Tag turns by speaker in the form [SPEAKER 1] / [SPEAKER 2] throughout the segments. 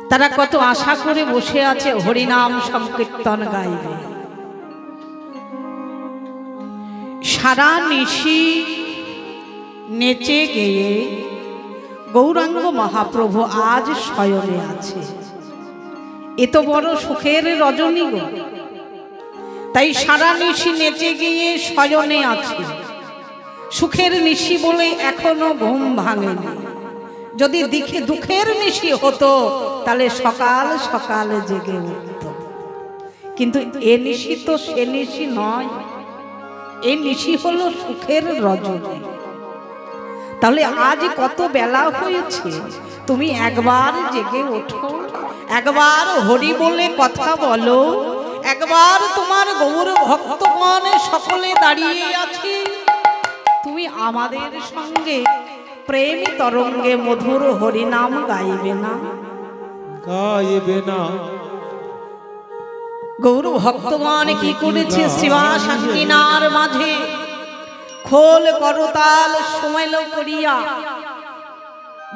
[SPEAKER 1] তারা কত আশা করে বসে আছে হরিনাম সংকীর্তন গাইবে। সারা নিশি নেচে গেয়ে গৌরাঙ্গ মহাপ্রভু আজ শয়নে আছে। এ তো বড় সুখের রজনী গো। তাই সারা নিশি নেচে গিয়ে শয়নে আছে। সুখের নিশি বলে এখনো ঘুম ভাঙেনি। যদি দুঃখের নিশি হতো তাহলে সকাল সকাল জেগে উঠত। কিন্তু এ নিশি তো সে নিশি নয়, এ নিশি হলো সুখের রজনী। তাহলে আজ কত বেলা হয়েছে, তুমি একবার জেগে ওঠো, একবার হরি বলে কথা বলো, একবার তোমার গৌর ভক্তগণ সকলে দাঁড়িয়ে আছে, তুমি আমাদের সঙ্গে প্রেম তরঙ্গে মধুর হরিনাম গাইবে না?
[SPEAKER 2] গাইবে না?
[SPEAKER 1] গৌর ভক্তগণ কি করেছে? শ্রীবাস আঙ্গিনার মাঝে খোল করতাল সমেল করিয়া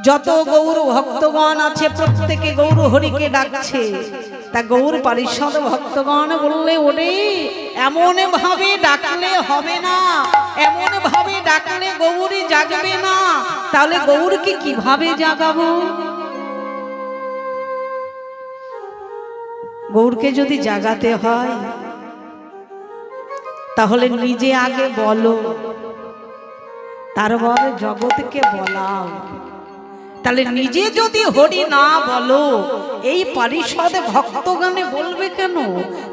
[SPEAKER 1] যত গৌর ভক্তগণ আছে প্রত্যেকে গৌর হরিকে ডাকছে। তা গৌর পারিষদ ভক্তগণ বললে, ওরে এমন ভাবে ডাকলে হবে না, এমন ভাবে ডাকলে গৌরী জাগবে না। তাহলে গৌরকে কিভাবে জাগাবো? গৌরকে যদি জাগাতে হয় তাহলে নিজে আগে বলো, তারপর জগৎকে বলাও। তাহলে নিজে যদি হরি না বলো, এই পারিষদ ভক্তগণে বলবে কেন?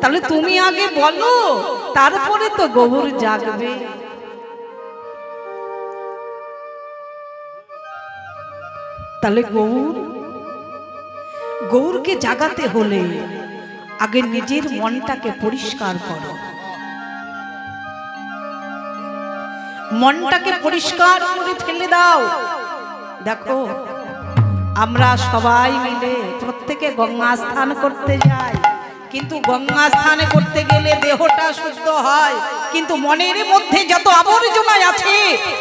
[SPEAKER 1] তাহলে তুমি আগে বলো, তারপরে তো গৌর জাগবে। তাহলে গৌরকে জাগাতে হলে আগে নিজের মনটাকে পরিষ্কার করো। মনটাকে পরিষ্কার করে ফেলে দাও। দেখো, আমরা সবাই মিলে প্রত্যেকে গঙ্গা স্নান করতে যাই, কিন্তু গঙ্গা স্নান করতে গেলে দেহটা শুদ্ধ হয়, কিন্তু মনের মধ্যে যত আবর্জনা আছে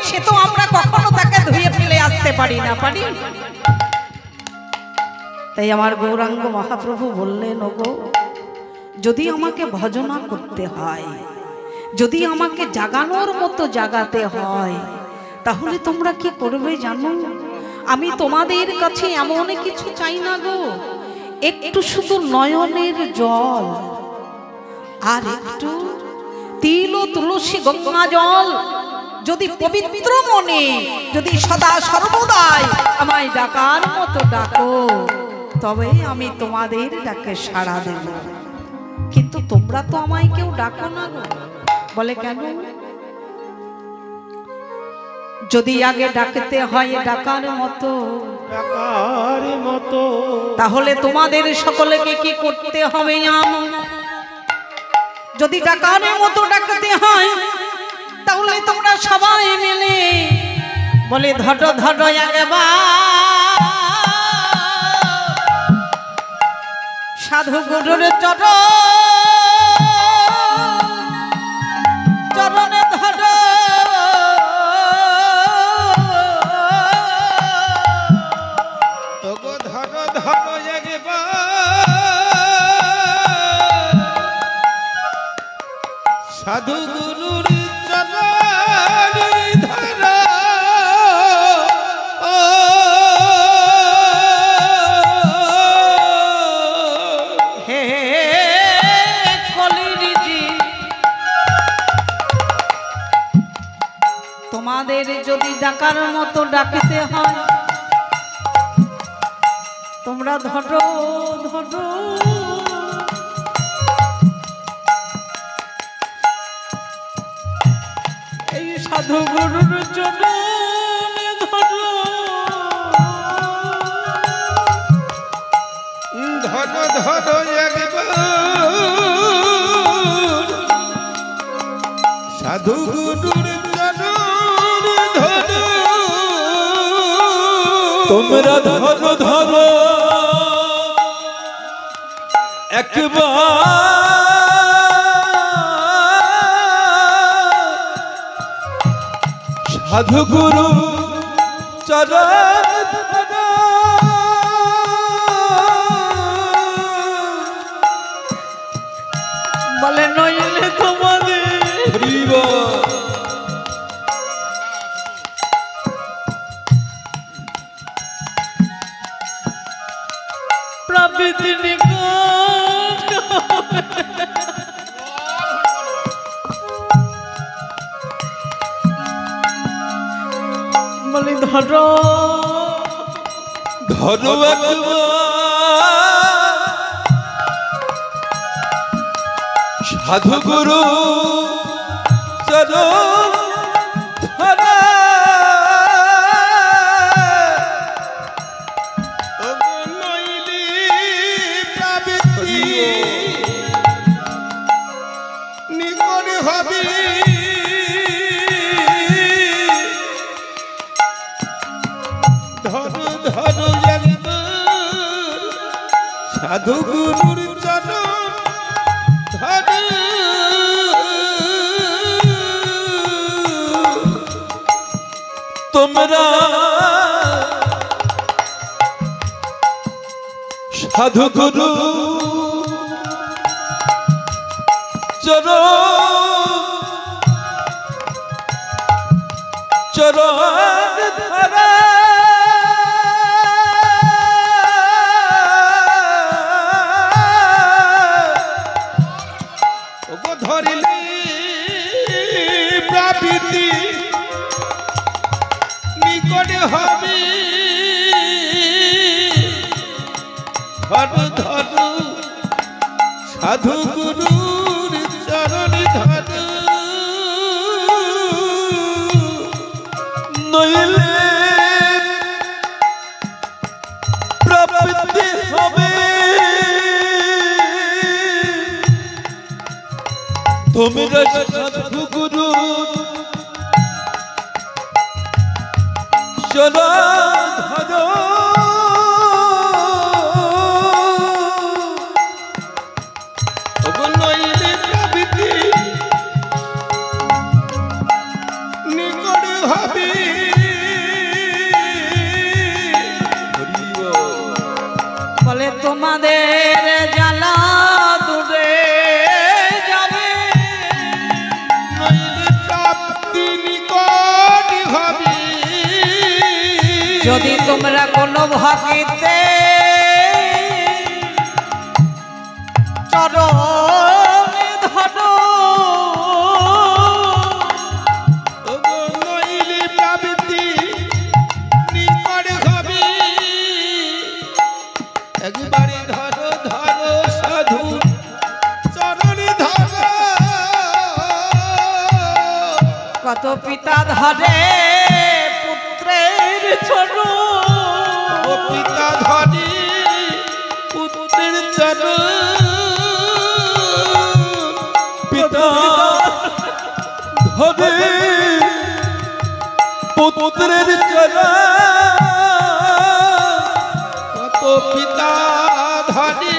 [SPEAKER 1] সে তো আমরা কখনো তাকে ধুয়ে ফেলে আসতে পারি না, পারি? তাই আমার গৌরাঙ্গ মহাপ্রভু বললেন, ওগো, যদি আমাকে ভজনা করতে হয়, যদি আমাকে জাগানোর মতো জাগাতে হয়, তাহলে তোমরা কি করবে জানো? আমি তোমাদের কাছে এমন কিছু চাই না গো, একটু শুধু নয়নের জল আর একটু তিল ও তুলসী গঙ্গা জল যদি পবিত্র মনে যদি সদা সর্বদাই আমায় ডাকার মতো ডাকো, তবে আমি তোমাদের ডাকে সাড়া দেব। কিন্তু তোমরা তো আমায় কেউ ডাকো না গো। বলে, কেন? যদি আগে ডাকতে হয় ডাকার মতো, তাহলে তোমাদের সকলকে কি করতে হবে জানো? যদি ডাকার মতো ডাকতে হয় তাহলে তোমরা সবাই মিলে বলে, ধড ধড একবার সাধু গুরুর চরণে ধর,
[SPEAKER 2] সাধু গুরুর চরণে ধর,
[SPEAKER 1] হে কলিরিজি, তোমাদের যদি ডাকার মতো ডাকতে হয় তোমরা ধরো ধরো এই সাধু গুরুর চরণে ধরো,
[SPEAKER 2] ধর ধর একবার সাধু গুরুর চরণে ধর, তোমরা ধর ধর একবার সাধু গুরু চরণ
[SPEAKER 1] প্রাপ্তি নিকট বলি ধরো
[SPEAKER 2] ধরো সাধু গুরু চরণ ধরা নইলে প্রাবৃত্তি নিকট হবে ধরো ধরো সাধু গুরুর চরণ ধরো তোমরা সাধু গুরু চরণ চরণ ধরা ধরিলে প্রাপ্তি নিকটে হবে ধরো ধরো সাধু গুরুর চরণ ধরো নইলে প্রাপ্তি হবে তোমরা সাধু গুরুর চরণ ধরো নইলে প্রাপ্তি নিকট হবে
[SPEAKER 1] বলে তোমাদের জ্বালা দূরে যাবে
[SPEAKER 2] নইলে প্রাপ্তি নিকট হবে
[SPEAKER 1] যদি তোমরা কোনো ভক্তিতে চরণে ধরো
[SPEAKER 2] নইলে প্রাপ্তি নিকট হবে একবারে ধরো ধরো সাধু চরণে ধরো
[SPEAKER 1] কত পিতা ধরে পুত্রের ছোট
[SPEAKER 2] ও পিতা ধরে পুত্রের চরণ পিতা ধরে পুত্রের চরণ কত পিতা ধরে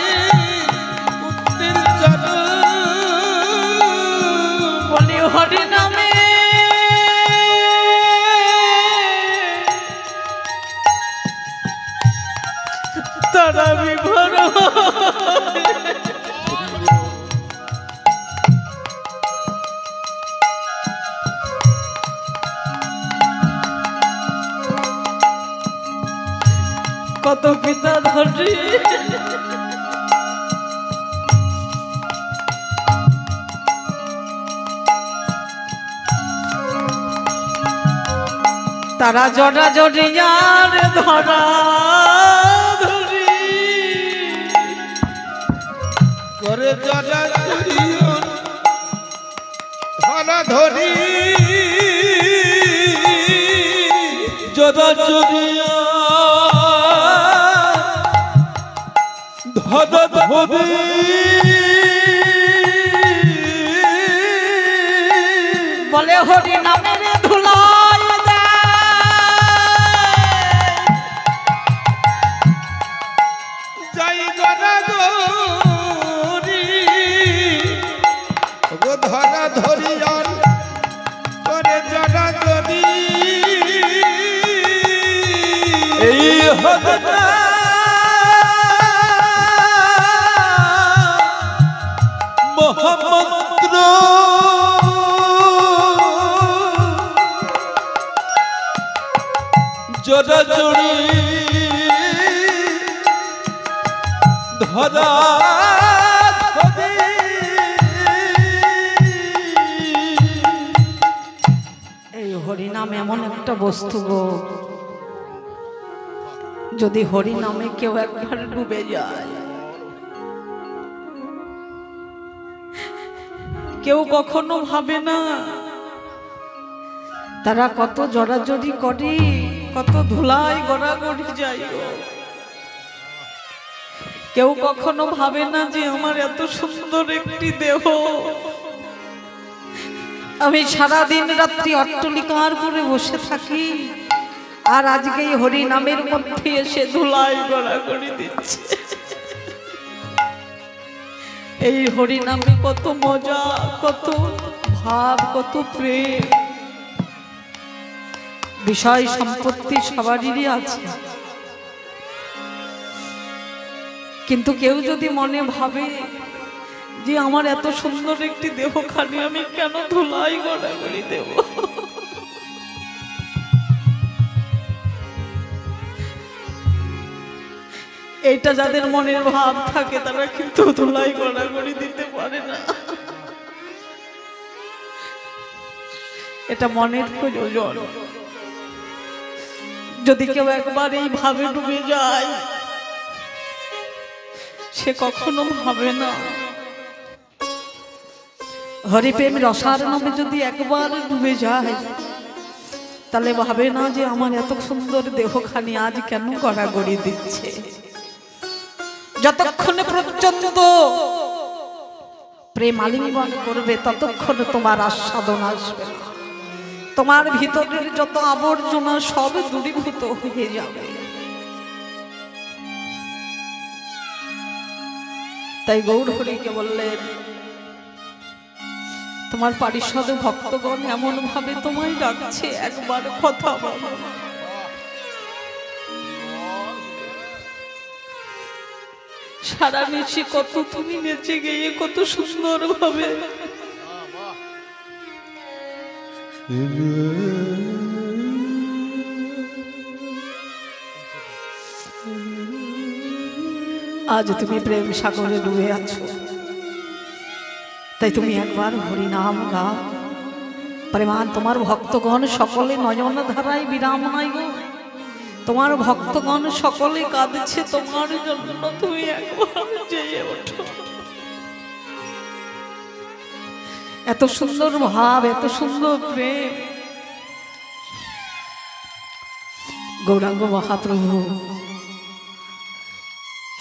[SPEAKER 2] পুত্রের চরণ
[SPEAKER 1] বলি হরি নামে তারা বিভোর কত পিতা ধরে তারা জড়া জড়িয়ার ধরা ধরি
[SPEAKER 2] করে জড়া জড়িয়ন ধরা ধরি জড়া জড়িয়া ধরা ধরি
[SPEAKER 1] বলে হরি নামের ধুলাই
[SPEAKER 2] যাই জড়া গরি গো ধরা ধরিয়ন করে জড়া ধরি এই হদনা মহামন্ত্র জড়া জড়ি ধরা ধরি
[SPEAKER 1] এই হরিনাম এমন একটা বস্তু গো, যদি হরিনামে কেউ একবার ডুবে যায়, কেউ কখনো ভাবে না তারা কত জড়াজড়ি করে, কত ধুলাই গড়াগড়ি যায় গো। কেউ কখনো ভাবে না যে আমার এত সুন্দর একটি দেহ, আমি সারা দিন রাত্রি অট্টলিকার করে বসে থাকি, আর আজকে এই হরি নামের মধ্যে এসে ধুলাই গড়াগড়ি দিচ্ছে। এই হরি নামে কত মজা, কত ভাব, কত প্রেম, বিষয় সম্পত্তি সবারই আছে, কিন্তু কেউ যদি মনে ভাবে যে আমার এত সুন্দর একটি দেহখানি আমি কেন ধুলাই গড়াগড়ি দেব, এইটা যাদের মনের ভাব থাকে তারা কিন্তু ধুলাই গড়াগড়ি দিতে পারে না। এটা মনের প্রয়োজন। যদি কেউ একবার এই ভাবে ডুবে যায়, সে কখনো ভাবে না, হরিপ্রেম রসার নামে যদি একবার ডুবে যায়, তাহলে ভাবে না যে আমার এত সুন্দর দেহখানি আজ কেন গড়াগড়ি দিচ্ছে। যতক্ষণে পর্যন্ত প্রেম আলিঙ্গন করবে ততক্ষণে তোমার আস্বাদন আসবে, তোমার ভিতরের যত আবর্জনা সব দূরীভূত হয়ে যাবে। তাই গৌর হরিকে বললেন, তোমার পারিষদ ভক্তগণ এমন ভাবে তোমায় ডাকছে, একবার কথা বলো। সারা নিশি কত তুমি নেচে গিয়ে কত সুন্দর ভাবে আজ তুমি প্রেম সাগরে ডুবে আছো, তাই তুমি একবার হরিনাম গাও। প্রেমান তোমার ভক্তগণ সকলে নয়ন ধারায় বিরাম নাই গো, তোমার ভক্তগণ সকলে কাঁদছে তোমার জন্য, তুমি একবার জেগে ওঠো। এত সুন্দর ভাব, এত সুন্দর প্রেম। গৌরাঙ্গ মহাপ্রভু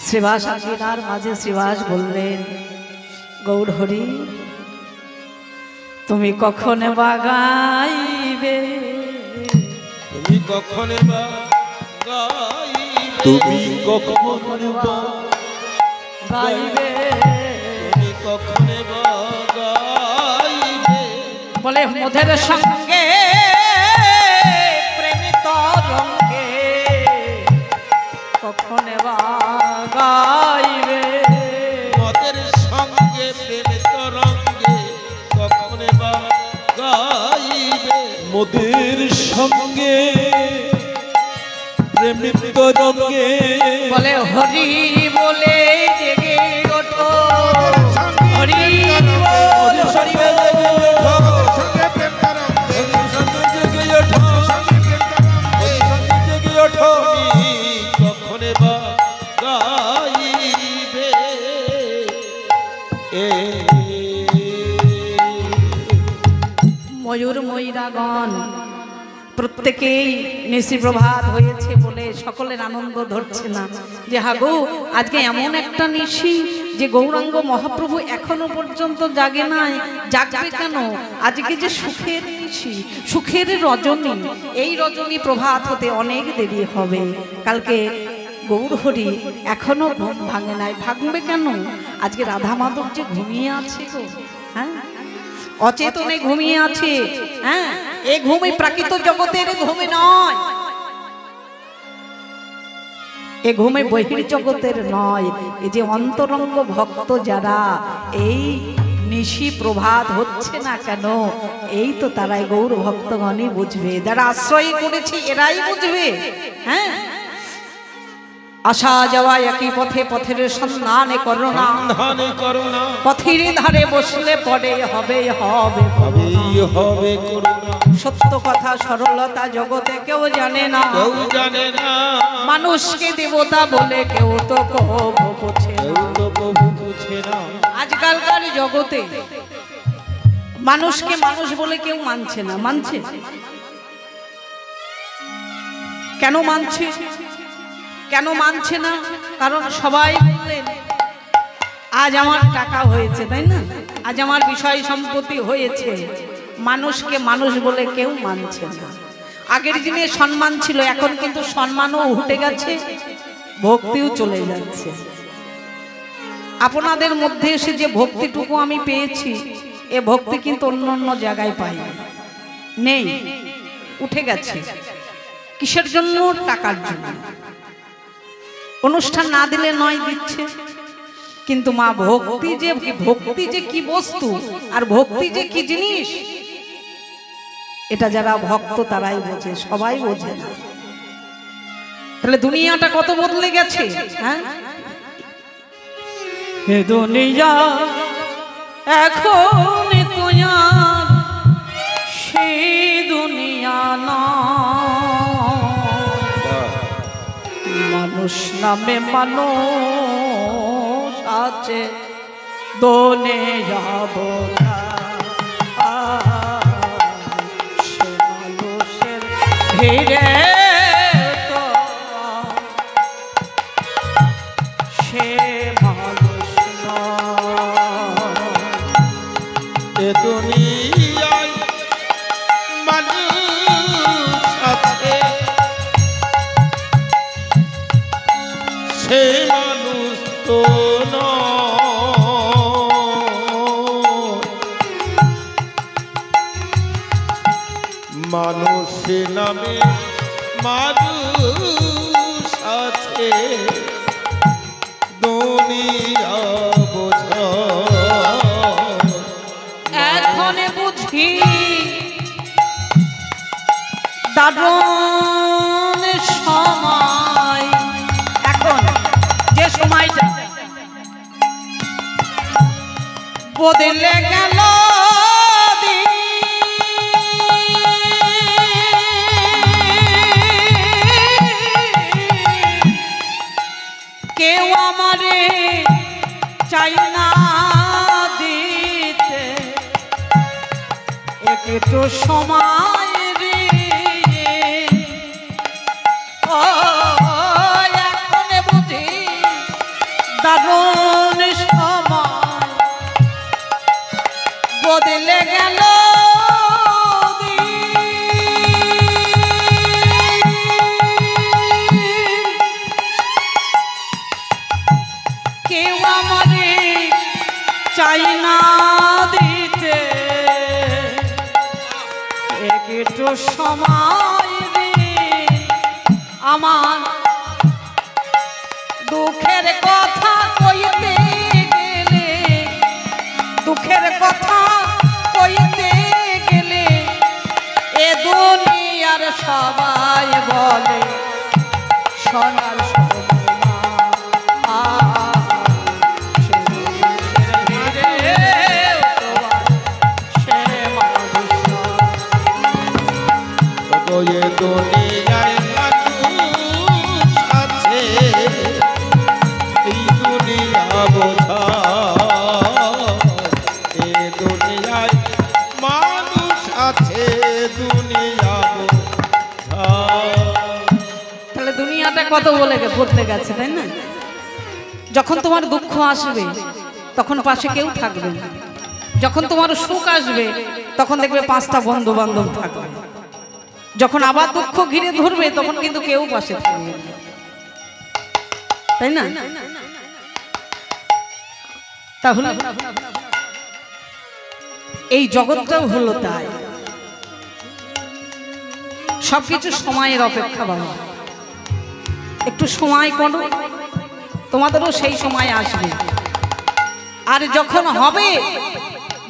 [SPEAKER 1] শ্রীবাস আঙ্গিনার মাঝে শ্রীবাস বললেন, গৌর হরি তুমি কখন বা গাইবে,
[SPEAKER 2] তুমি কখন বা গাইবে, তুমি কখন বা
[SPEAKER 1] গাইবে,
[SPEAKER 2] তুমি কখন বা গাইবে।
[SPEAKER 1] বলে মধুর সঙ্গে প্রেমিত রঙ্গে কখন বা গাইবে,
[SPEAKER 2] মদের সঙ্গে প্রেমিত রঙ্গে কখন বা গাইবে। মদের সঙ্গে প্রেমিত রঙ্গে
[SPEAKER 1] বলে হরি বলে জেগে ওঠো, হরি বল, হরি
[SPEAKER 2] কখন বা গাইবে।
[SPEAKER 1] ময়ূর ময়ূরাগণ প্রত্যেকেই নিশি প্রভাত হয়েছে বলে সকলের আনন্দ ধরছে না যে হাগো আজকে এমন একটা নিশি যে গৌরাঙ্গ মহাপ্রভু এখনো পর্যন্ত জাগে নাই, জাগবে কেন? আজকে যে সুখের নিশি, সুখের রজনী, এই রজনী প্রভাত হতে অনেক দেরি হবে। কালকে গৌর হরি এখনো ঘুম ভাঙে নাই, ভাঙবে কেন? আজকে রাধা মাধব যে ঘুমিয়ে আছে গো, হ্যাঁ অচেতনে ঘুমিয়ে আছে, হ্যাঁ এই ঘুম এই প্রাকৃত জগতের ঘুমে নয়, এ ঘুমে বহির জগতের নয়। এই যে অন্তরঙ্গ ভক্ত যারা এই নিশি প্রভাত হচ্ছে না কেন, এই তো তারাই গৌর ভক্তগণই বুঝবে, যারা আশ্রয় করেছে এরাই বুঝবে। হ্যাঁ আসা যাওয়া একই পথে, পথের সন্ধানে করোনা, পথের ধারে বসলে পড়ে হবে হবে
[SPEAKER 2] হবে করুণা।
[SPEAKER 1] সত্য কথা সরলতা জগতে কেউ জানে না,
[SPEAKER 2] কেউ জানে না।
[SPEAKER 1] মানুষকে দেবতা বলে কেউ তো কবু বুঝে
[SPEAKER 2] কেউ
[SPEAKER 1] না।
[SPEAKER 2] তো প্রভু বুঝে না।
[SPEAKER 1] আজকালকার জগতে মানুষকে মানুষ বলে কেউ মানছে না। মানছে কেন? মানছে কেন মানছে না? কারণ সবাই বললেন আজ আমার টাকা হয়েছে, তাই না? আজ আমার বিষয় সম্পত্তি হয়েছে, মানুষকে মানুষ বলে কেউ মানছে না। আগের দিনে সম্মান ছিল, এখন কিন্তু সম্মানও উঠে গেছে, ভক্তিও চলে যাচ্ছে। আপনাদের মধ্যে এসে যে ভক্তিটুকু আমি পেয়েছি, এ ভক্তি কিন্তু অন্য অন্য জায়গায় পাই নেই, উঠে গেছে। কিসের জন্য? টাকার জন্য। অনুষ্ঠান না দিলে নয়, দিচ্ছে। কিন্তু মা ভক্তি যে কি বস্তু আর ভক্তি যে কি জিনিস, এটা যারা ভক্ত তারাই বোঝে, সবাই বোঝে না। তাহলে দুনিয়াটা কত বদলে গেছে, হ্যাঁ? হে দুনিয়া এখন তুই আর সেই দুনিয়া না, মানুষ নামে মানুষ আছে দুনিয়া বোঝা, সে মানুষের ভিড়ে তো সে মানুষ নয়।
[SPEAKER 2] এ দুনিয়ায় মানুষ আছে, সে মানুষ তো নয়। মানুষ নামে মানুষ আছে, দুনিয়া বোঝা।
[SPEAKER 1] এখন বুঝি দারুণ সময়, এখন যে সময়টা বদলে গেল কেউ আমারে চাই না দিতে একটু সময় রে। ও এখন বুঝি দারুণ সময় বদলে গেল কেউ আমারে চাই না দিতে একটু সময় রে। আমার দুঃখের কথা কইতে গেলে, দুঃখের কথা কইতে গেলে এ দুনিয়ার সবাই বলে সোনার
[SPEAKER 2] এ দুনিয়ায় মানুষ আছে, এই দুনিয়া বোঝা। এ দুনিয়ায় মানুষ আছে, দুনিয়া বোঝা।
[SPEAKER 1] তাহলে দুনিয়াটা কত বদলে গেছে, তাই না? যখন তোমার দুঃখ আসবে তখন পাশে কেউ থাকবে না, যখন তোমার সুখ আসবে তখন দেখবে 5টা বন্ধু বান্ধব থাকবে, যখন আবার দুঃখ ঘিরে ধরবে তখন কিন্তু কেউ পাশে থাকবে না, তাই না? তাহলে এই জগৎটাও হলো তাই, সবকিছু সময়ের অপেক্ষা। বাবা একটু সময় করো, তোমাদেরও সেই সময় আসবে। আর যখন হবে,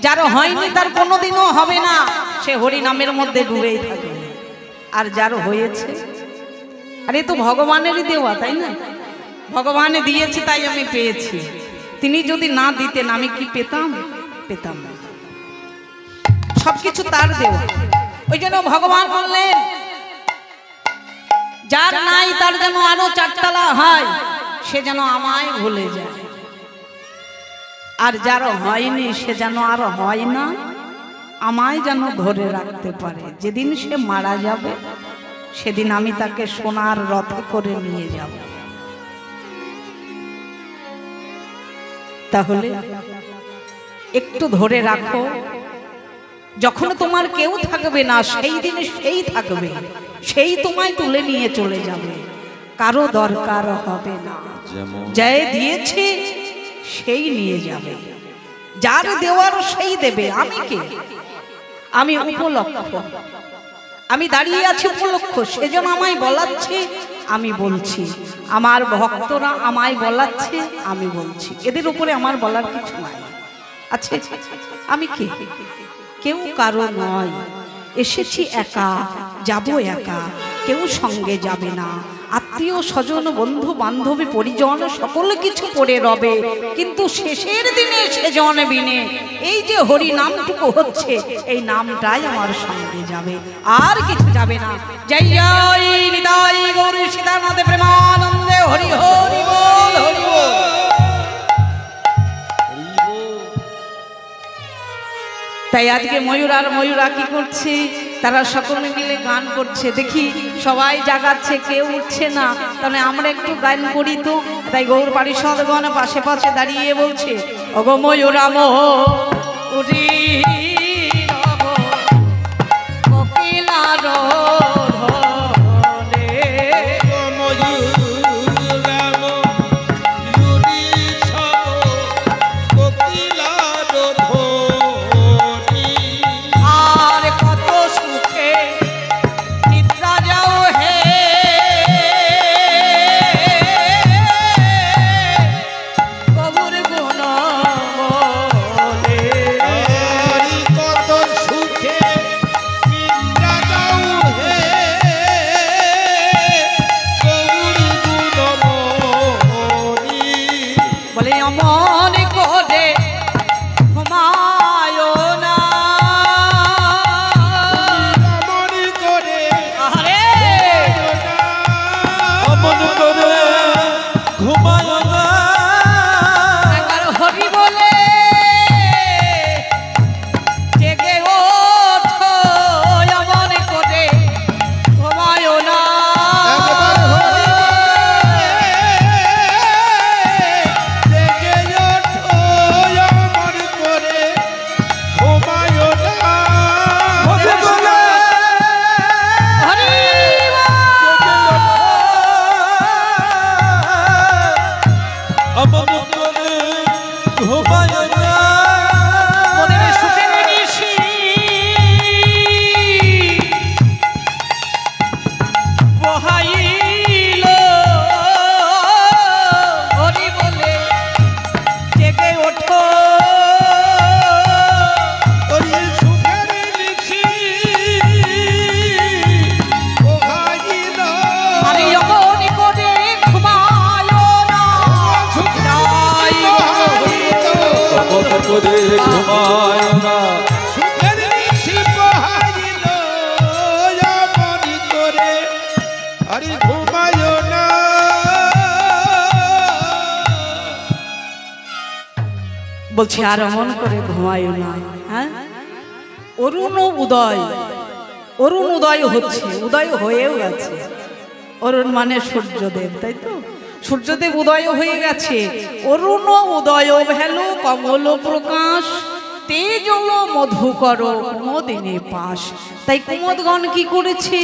[SPEAKER 1] যার হয়নি তার কোনোদিনও হবে না, সে হরি নামের মধ্যে ডুবেই থাকবে। আর যার হয়েছে, আর এ তো ভগবানেরই দেওয়া, তাই না? ভগবান দিয়েছে তাই আমি পেয়েছি, তিনি যদি না দিতেন আমি কি পেতাম? পেতাম না। সবকিছু তার দেওয়া। ওই জন্য ভগবান বললেন যার নাই তার যেন আরো চারতলা হয়, সে যেন আমায় ভুলে যায়, আর যার হয়নি সে যেন আর হয় না, আমায় যেন ধরে রাখতে পারে। যেদিন সে মারা যাবে সেদিন আমি তাকে সোনার রথে করে নিয়ে যাব। তাহলে একটু ধরে রাখো, যখন তোমার কেউ থাকবে না সেই দিন সেই থাকবে, সেই তোমায় তুলে নিয়ে চলে যাবে, কারো দরকার হবে না। যে দিয়েছে সেই নিয়ে যাবে, যার দেওয়ার সেই দেবে। আমি কে? আমি উপলক্ষ, আমি দাঁড়িয়ে আছি উপলক্ষ, সেজন্য আমায় বলাচ্ছে, আমি বলছি। আমার ভক্তরা আমায় বলাচ্ছে, আমি বলছি। এদের উপরে আমার বলার কিছু নাই। আচ্ছা, আমি কে? কেউ কারো নয়। এসেছি একা, যাব একা, কেউ সঙ্গে যাবে না। আত্মীয় স্বজন বন্ধু বান্ধবী পরিজন সকল কিছু পড়ে রবে, কিন্তু শেষের দিনে সেজন বিনে এই যে হরি নামটুকু হচ্ছে, এই নামটাই আমার সঙ্গে যাবে, আর কিছু যাবে না। জয় জয় নিতাই গৌর সীতানাথ প্রেমানন্দে হরি হরি বল, হরি বল। তাই আজকে ময়ূর আর ময়ূরা কি করছে? তারা সকলে মিলে গান করছে। দেখি সবাই জাগাচ্ছে, কেউ উঠছে না, তাহলে আমরা একটু গান করি তো। তাই গৌর পারিষদগণ পাশে পাশে দাঁড়িয়ে বলছে, ওগো ময়ূরাম উঠি কোকিলার বলছি, আর এমন করে ঘুমায়ও না। হ্যাঁ, অরুণ উদয়, অরুণ উদয় হচ্ছে, উদয় হয়েও গেছে। অরুণ মানে সূর্যদেব, তাই তো? সূর্যদেব উদয় হয়ে গেছে। অরুণ উদয় ভেলো কমল প্রকাশ, তেজল মধুকর কুমদিনে পাশ। তাই কুমদগণ কি করেছে?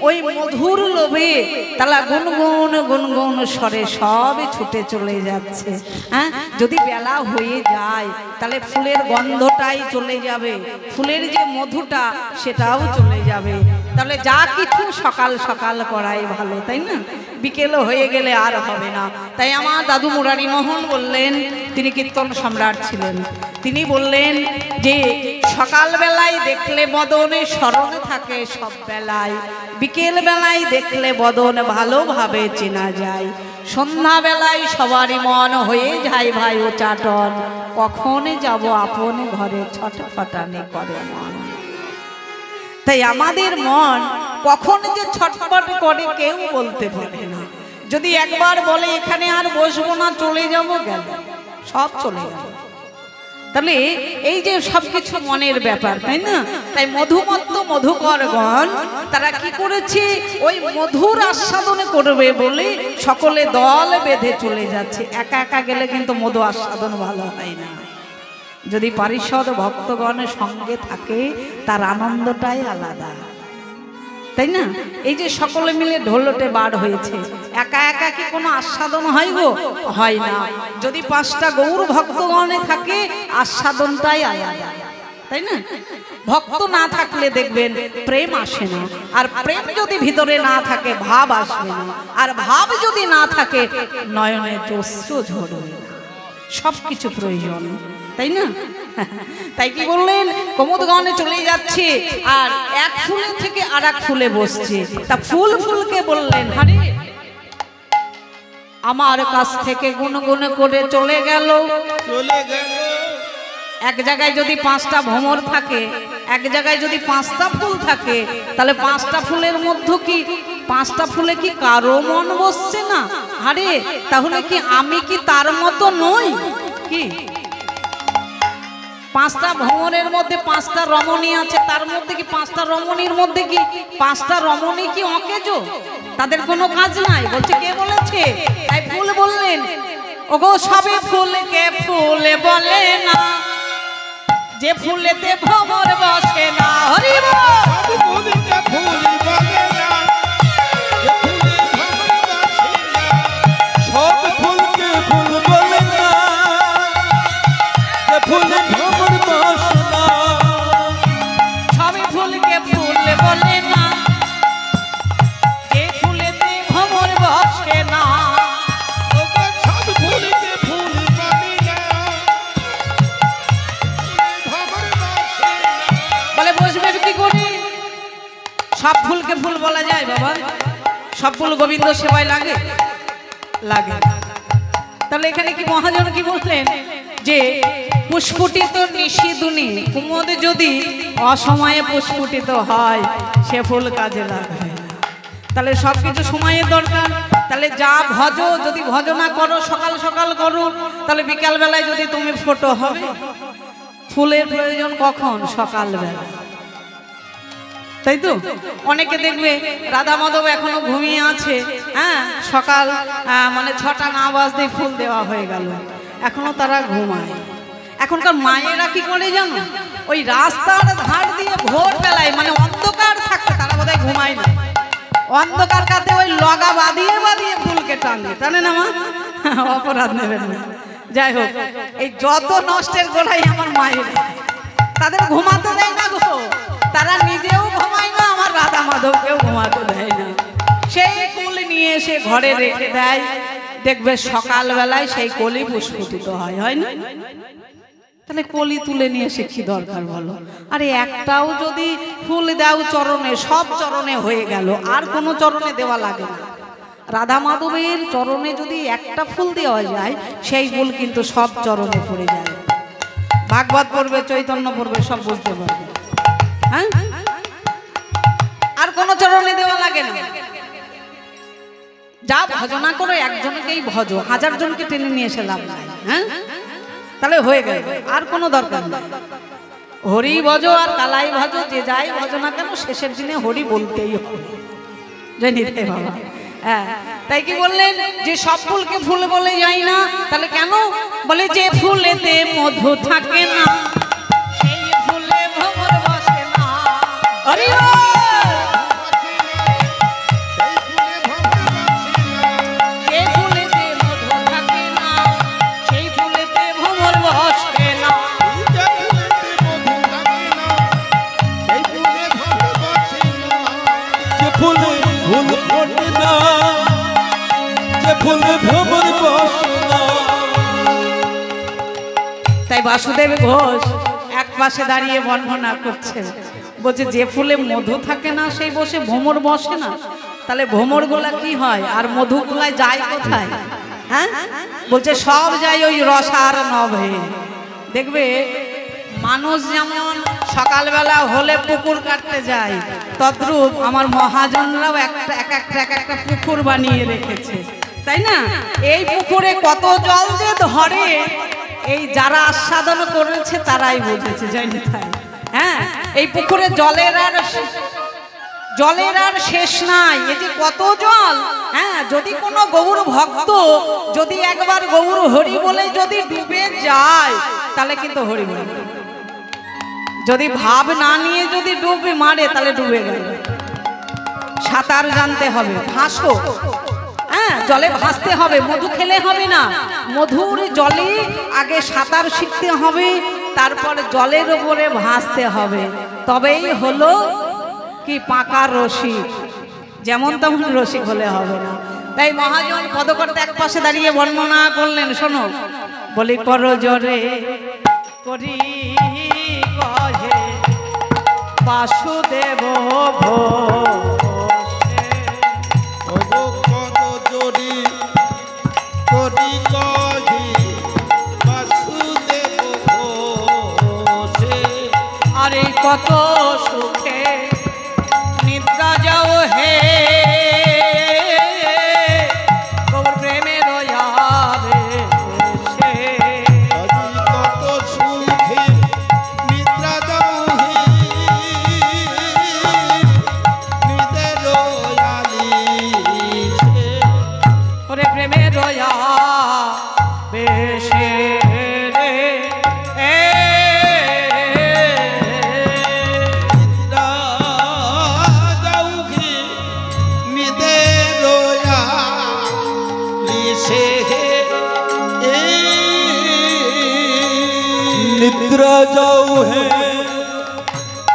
[SPEAKER 1] ওই মধুর লোভে তারা গুনগুন গুনগুন স্বরে সবে ছুটে চলে যাচ্ছে। হ্যাঁ, যদি বেলা হয়ে যায় তাহলে ফুলের গন্ধটাই চলে যাবে, ফুলের যে মধুটা সেটাও চলে যাবে। তাহলে যা কিছু সকাল সকাল করাই ভালো, তাই না? বিকেল হয়ে গেলে আর হবে না। তাই আমার দাদু মুরারি মোহন বললেন, তিনি কীর্তন সম্রাট ছিলেন, তিনি বললেন যে সকাল বেলায় দেখলে বদনে স্মরণে থাকে সব বেলায়, বিকেল বেলায় দেখলে বদন ভালোভাবে চেনা যায়। সন্ধ্যাবেলায় সবারই মন হয়ে যায় ভাই ও চাটন, কখন যাব আপন ঘরে, ছটফটানি করে মন। তাই আমাদের মন কখন যে ছটফট করে কেউ বলতে পারে না। যদি একবার বলে এখানে আর বসবো না, চলে যাব, গেল, সব চলে গেল। তাহলে এই যে সবকিছু মনের ব্যাপার, তাই না? তাই মধুমত্ত মধুকরগণ তারা কি করেছে, ওই মধুর আস্বাদনে করবে বলে সকলে দল বেঁধে চলে যাচ্ছে। একা একা গেলে কিন্তু মধু আস্বাদন ভালো হয় না। যদি পারিষদ ভক্তগণের সঙ্গে থাকে তার আনন্দটাই আলাদা, তাই না? এই যে সকলে মিলে ঢোলটে বার হয়েছে, একা একা কি কোনো আস্বাদন হয় গো? হয় না। যদি 5টা গৌর ভক্তগণে থাকে আস্বাদনটাই আলাদা, তাই না? ভক্ত না থাকলে দেখবেন প্রেম আসে না, আর প্রেম যদি ভিতরে না থাকে ভাব আসবে না, আর ভাব যদি না থাকে নয়নে অশ্রু ঝরবে না। সবকিছু প্রয়োজন, তাই না? তাই কি বললেন, কুমুদগণে চলে যাচ্ছে আর এক ফুল থেকে আর এক ফুলে বসছে। তা ফুল ফুলকে বললেন, আরে আমার কাছ থেকে গুনগুন করে চলে গেল। এক জায়গায় যদি 5টা ভ্রমর থাকে, এক জায়গায় যদি 5টা ফুল থাকে, তাহলে 5টা ফুলের মধ্যে কি 5টা ফুলে কি কারো মন বসছে না? আরে তাহলে কি আমি কি তার মতো নই? কি 5টা ভ্রমরের মধ্যে 5টা রমণী আছে, তার মধ্যে কি 5টা রমণীর মধ্যে কি 5টা রমণী কি অকেজো? তাদের কোনো কাজ নাই? বলছে কে বলেছে? তাই ফুল বললেন, ওগো সবে ফুলকে ফুলে বলে না, যে ফুলেতে ভ্রমর বসে না। হরি বল। ফুলকে ফুল বলে না, যে ফুলে ভ্রমর বসে না।
[SPEAKER 2] সব ফুলকে ফুল বলে না, যে ফুলে ভ্রমর বসে না।
[SPEAKER 1] সবে ফুলকে ফুল বলে না, যে ফুলেতে ভ্রমর বসে না।
[SPEAKER 2] সব ফুলকে ফুল বলে না,
[SPEAKER 1] বলে বসবে কি করে? সব ফুলকে ফুল বলা যায় বাবা? সব ফুল গোবিন্দ সেবায় লাগে? লাগে। তাহলে এখানে কি মহাজন কি বললেন, যে পুষ্পুটিত নিশিদুনি, কুমুদ যদি অসময়ে পুষ্পুটিত হয় সে ফুল কাজে লাগবে না। তাহলে সবকিছু সময়ের দরকার। তাহলে যা ভজ, যদি ভজনা করো সকাল সকাল করো, তাহলে বিকাল বেলায় যদি তুমি ফটো হবে, ফুলের প্রয়োজন কখন? সকালবেলা, তাই তো? অনেকে দেখবে রাধা মাধব এখনো ঘুমিয়ে আছে, হ্যাঁ, সকাল মানে 6টা না বাজতে ফুল দেওয়া হয়ে গেল, এখনো তারা ঘুমায়। এখনকার মায়েরা কি করে জানো, ওই রাস্তার ধার দিয়ে ভোর বেলায় মানে অন্ধকার থাকতে তারা বোধহয় ঘুমায় না, অন্ধকার কাতে ওই লগা বাঁধিয়ে বাঁধিয়ে ফুলকে টানে না মা? অপরাধ নেবেন না। যাই হোক, এই যত নষ্টের গোড়াই আমার মায়ের, তাদের ঘুমাতে দেয় না গো, তারা নিজেও ঘুমায় না, আমার রাধা মাধবকেও ঘুমাতে দেয় না। সেই ফুল নিয়ে এসে ঘরে রেখে দেয়, দেখবে সকালবেলায় সেই কলি পুষ্পিত হয়, হয় না? তাহলে কলি তুলে নিয়ে এসে কি দরকার বলো? আরে একটাও যদি ফুল দাও চরণে, সব চরণে হয়ে গেল, আর কোনো চরণে দেওয়া লাগে না। রাধা মাধবের চরণে যদি একটা ফুল দেওয়া যায়, সেই ফুল কিন্তু সব চরণে পড়ে যায়। ভাগবত পড়বে, চৈতন্য পড়বে, সব বুঝতে পারবে, হ্যাঁ? আর কোনো চরণে দেওয়া লাগে না। যা ভজনা করো একজনকেই ভজো, 1000 জনকে টেনে নিয়ে এসে লাভ নাই, হ্যাঁ? তাহলে হয়ে গেল, আর কোনো দরকার নেই। হরি ভজো আর কালাই ভজো, যে যাই ভজো না কেন শেষের দিনে হরি বলতেই হবে, জানিতে বাবা। হ্যাঁ, তাই কি বললেন, যে সব ফুলকে ফুল বলে যায় না। তাহলে কেন? বলে যে ফুলেতে মধু থাকে না, সেই ফুলে ভ্রমর বসে না। হরি বল। তাই বাসুদেব ঘোষ এক পাশে দাঁড়িয়ে বর্ণনা করছেন, বলছে যে ফুলে মধু থাকে না সেই বসে ভ্রমর বসে না। তাহলে ভ্রমরগুলা কি হয় আর মধুগুলা যায় কোথায়? হ্যাঁ, বলছে সব যায় ওই রসার নভে। দেখবে মানুষ যেমন সকালবেলা হলে পুকুর কাটতে যায়, তদ্রূপ আমার মহাজনরাও একটা পুকুর বানিয়ে রেখেছে, তাই না? এই পুকুরে কত জল যে ধরে এই যারা আস্বাদন করেছে তারাই বুঝেছে, জানি তাই। হ্যাঁ, এই পুকুরে জলের আর শেষ নাই, এই যে কত জল। হ্যাঁ, যদি কোনো গৌর ভক্ত যদি একবার গৌর হরি বলে যদি ডুবে যায় তাহলে কিন্তু হরি বলে, যদি ভাব না নিয়ে যদি ডুবে মারে তাহলে ডুবে গেল। সাঁতার জানতে হবে, ভাসো। হ্যাঁ, জলে ভাসতে হবে, মধু খেলে হবে না, মধুর জলে আগে সাঁতার শিখতে হবে, তারপর জলের উপরে ভাসতে হবে, তবেই হলো কি পাকা রসিক। যেমন তেমন রসিক হলে হবে না। তাই মহাজন পদকর্তা এক পাশে দাঁড়িয়ে বর্ণনা করলেন, শোনো, বলি কর জরে করি কহে বাসুদেব আরে কত সুখে নিদ্রা যাও হে গৌর প্রেমে দয়াবে সে।
[SPEAKER 2] কত সুখে নিদ্রা যাও হে নিদে দয়ালি
[SPEAKER 1] ওরে প্রেমে দয়া বেশে রে
[SPEAKER 2] निद्रा जाऊ है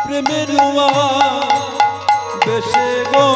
[SPEAKER 2] प्रेम रुआ बेशे गो